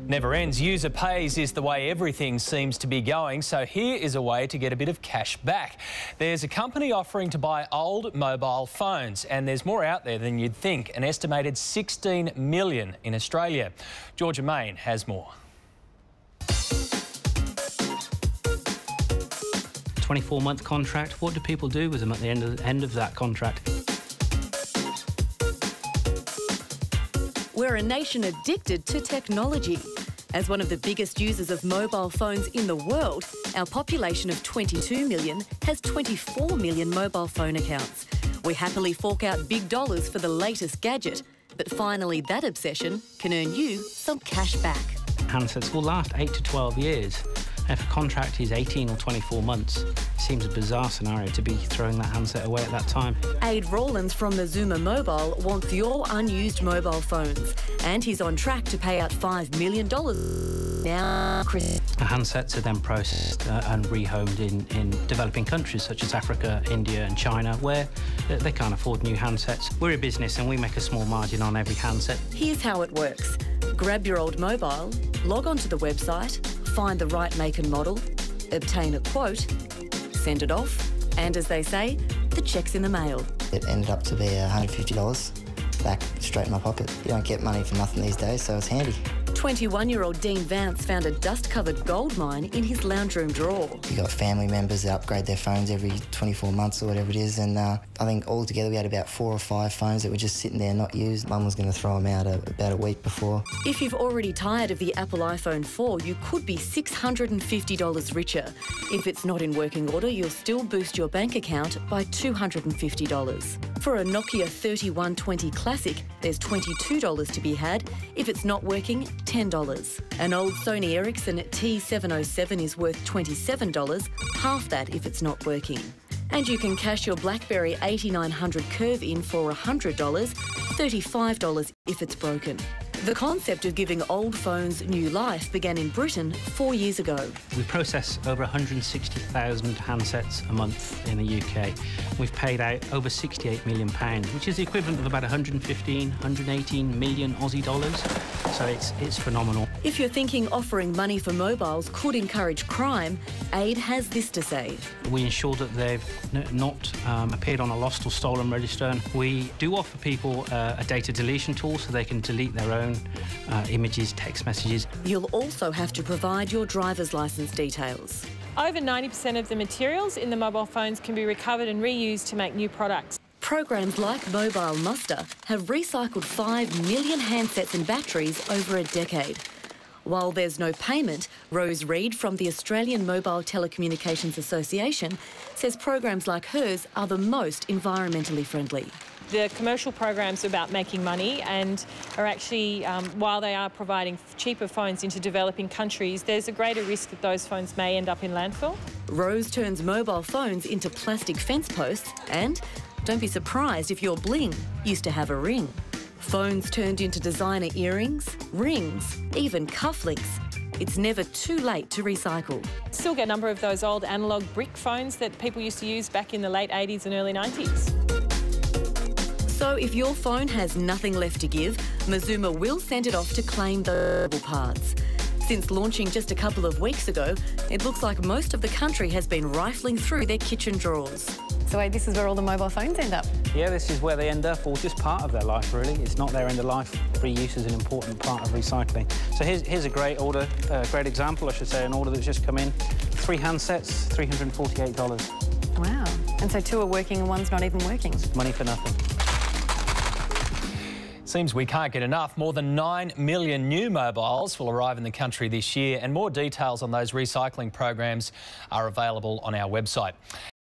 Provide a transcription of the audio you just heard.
Never ends. User pays is the way everything seems to be going, so here is a way to get a bit of cash back. There's a company offering to buy old mobile phones, and there's more out there than you'd think, an estimated 16 million in Australia. Georgia Main has more. 24-month contract. What do people do with them at the end of that contract? We're a nation addicted to technology. As one of the biggest users of mobile phones in the world, our population of 22 million has 24 million mobile phone accounts. We happily fork out big dollars for the latest gadget, but finally that obsession can earn you some cash back. Handsets will last 8 to 12 years. If a contract is 18 or 24 months, it seems a bizarre scenario to be throwing that handset away at that time. Aid Rawlins from MobileMuster Mobile wants your unused mobile phones, and he's on track to pay out $5 million now. The handsets are then processed and rehomed in developing countries such as Africa, India and China, where they can't afford new handsets. We're a business and we make a small margin on every handset. Here's how it works. Grab your old mobile, log onto the website, find the right make and model, obtain a quote, send it off, and as they say, the check's in the mail. It ended up to be $150 back straight in my pocket. You don't get money for nothing these days, so it's handy. 21-year-old Dean Vance found a dust-covered gold mine in his lounge room drawer. You got family members that upgrade their phones every 24 months or whatever it is, and I think altogether we had about 4 or 5 phones that were just sitting there not used. Mum was going to throw them out about a week before. If you've already tired of the Apple iPhone 4, you could be $650 richer. If it's not in working order, you'll still boost your bank account by $250. For a Nokia 3120 Classic, there's $22 to be had. If it's not working, $10. An old Sony Ericsson T707 is worth $27, half that if it's not working. And you can cash your BlackBerry 8900 Curve in for $100, $35 if it's broken. The concept of giving old phones new life began in Britain 4 years ago. We process over 160,000 handsets a month in the UK. We've paid out over £68 million, which is the equivalent of about 115, 118 million Aussie dollars. So it's phenomenal. If you're thinking offering money for mobiles could encourage crime, Aid has this to say. We ensure that they've not appeared on a lost or stolen register. We do offer people a data deletion tool so they can delete their own images, text messages. You'll also have to provide your driver's licence details. Over 90% of the materials in the mobile phones can be recovered and reused to make new products. Programs like MobileMuster have recycled 5 million handsets and batteries over a decade. While there's no payment, Rose Reid from the Australian Mobile Telecommunications Association says programs like hers are the most environmentally friendly. The commercial programs are about making money and are actually, while they are providing cheaper phones into developing countries, there's a greater risk that those phones may end up in landfill. Rose turns mobile phones into plastic fence posts and don't be surprised if your bling used to have a ring. Phones turned into designer earrings, rings, even cufflinks. It's never too late to recycle. Still get a number of those old analogue brick phones that people used to use back in the late 80s and early 90s. So if your phone has nothing left to give, MobileMuster will send it off to claim the parts. Since launching just a couple of weeks ago, it looks like most of the country has been rifling through their kitchen drawers. So wait, this is where all the mobile phones end up? Yeah, this is where they end up, or just part of their life, really. It's not their end of life. Reuse is an important part of recycling. So here's a great order, great example, I should say, an order that's just come in. 3 handsets, $348. Wow. And so 2 are working and 1's not even working? Money for nothing. Seems we can't get enough. More than 9 million new mobiles will arrive in the country this year, and more details on those recycling programs are available on our website.